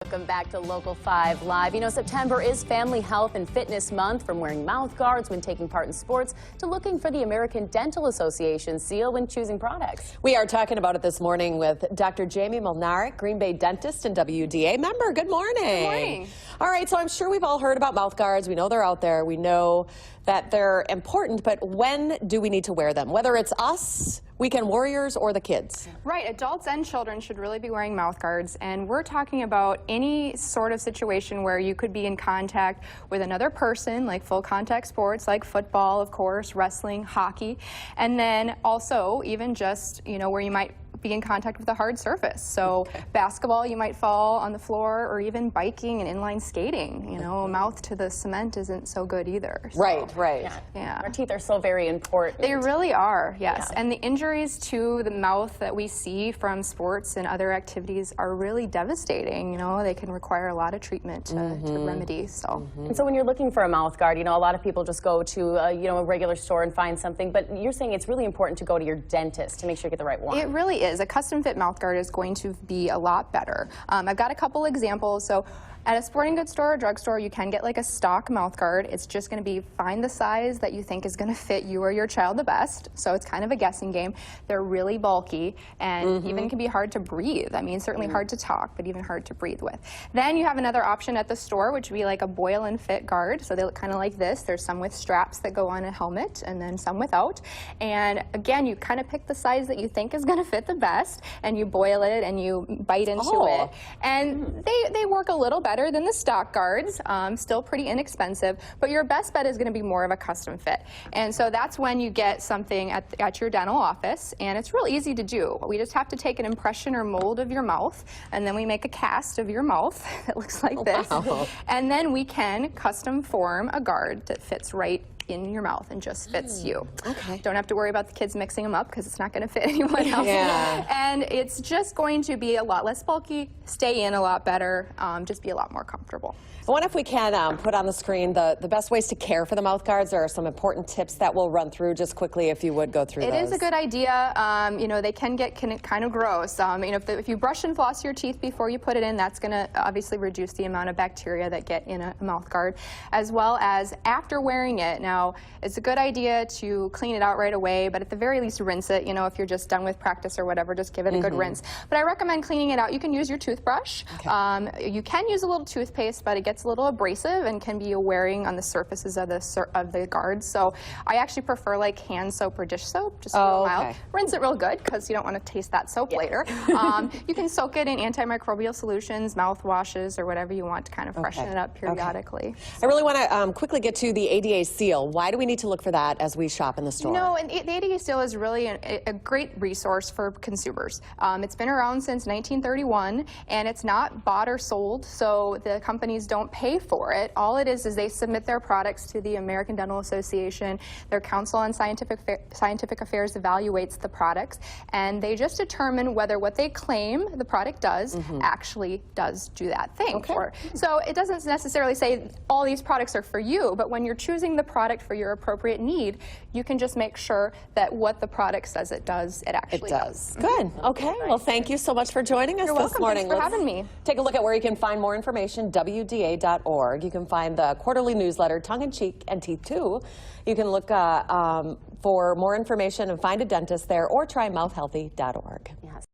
Welcome back to Local 5 Live. You know, September is Family Health and Fitness Month, from wearing mouth guards when taking part in sports to looking for the American Dental Association seal when choosing products. We are talking about it this morning with Dr. Jaime Mlnarik, Green Bay dentist and WDA member. Good morning. Good morning. All right, so I'm sure we've all heard about mouth guards. We know they're out there. We know that they're important, but when do we need to wear them? Whether it's us, weekend warriors, or the kids? Right, adults and children should really be wearing mouth guards, and we're talking about any sort of situation where you could be in contact with another person, like full contact sports, like football, of course, wrestling, hockey, and then also even just, you know, where you might be in contact with a hard surface. So basketball, you might fall on the floor, or even biking and inline skating. You know, a mouth to the cement isn't so good either. So, Right. Yeah. Our teeth are so very important. They really are, yes. Yeah. And the injuries to the mouth that we see from sports and other activities are really devastating. You know, they can require a lot of treatment to remedy. So. And so when you're looking for a mouth guard, you know, a lot of people just go to a regular store and find something, but you're saying it's really important to go to your dentist to make sure you get the right one. It really is. A custom fit mouth guard is going to be a lot better. I've got a couple examples. So at a sporting goods store or drugstore, you can get like a stock mouth guard. It's just going to be, find the size that you think is going to fit you or your child the best. So it's kind of a guessing game. They're really bulky and even can be hard to breathe. I mean, certainly hard to talk, but even hard to breathe with. Then you have another option at the store, which would be like a boil and fit guard. So they look kind of like this. There's some with straps that go on a helmet and then some without. And again, you kind of pick the size that you think is going to fit the best, and you boil it and you bite into it. And they work a little better than the stock guards, still pretty inexpensive, but your best bet is going to be more of a custom fit. And so that's when you get something at your dental office, and it's real easy to do. We just have to take an impression or mold of your mouth, and then we make a cast of your mouth that looks like this. Wow. And then we can custom form a guard that fits right in your mouth and just fits you. Okay. Don't have to worry about the kids mixing them up, because it's not going to fit anyone else. And it's just going to be a lot less bulky, stay in a lot better, just be a lot more comfortable. I wonder if we can put on the screen the best ways to care for the mouth guards. There are some important tips that we'll run through just quickly, if you would go through those. It is a good idea. You know, they can get kind of gross. You know, if you brush and floss your teeth before you put it in, that's going to obviously reduce the amount of bacteria that get in a mouth guard, as well as after wearing it. Now, it's a good idea to clean it out right away, but at the very least rinse it. You know, if you're just done with practice or whatever, just give it a good rinse. But I recommend cleaning it out. You can use your toothbrush. Okay. You can use a little toothpaste, but it gets a little abrasive and can be wearing on the surfaces of the guards. So I actually prefer like hand soap or dish soap, just real mild. Rinse it real good, because you don't want to taste that soap later. You can soak it in antimicrobial solutions, mouthwashes, or whatever you want to kind of freshen it up periodically. I really want to quickly get to the ADA seal. Why do we need to look for that as we shop in the store? No, and the ADA seal is really a great resource for consumers. It's been around since 1931, and it's not bought or sold, so the companies don't pay for it. All it is they submit their products to the American Dental Association. Their Council on Scientific Affairs evaluates the products, and they just determine whether what they claim the product does actually does do that thing. So it doesn't necessarily say all these products are for you, but when you're choosing the product for your appropriate need, you can just make sure that what the product says it does, it actually does. Good. Okay. Well, thank you so much for joining us this morning. Thanks for having me. Take a look at where you can find more information, WDA.org. You can find the quarterly newsletter, Tongue in Cheek and Teeth Too. You can look for more information and find a dentist there, or try mouthhealthy.org. Yes.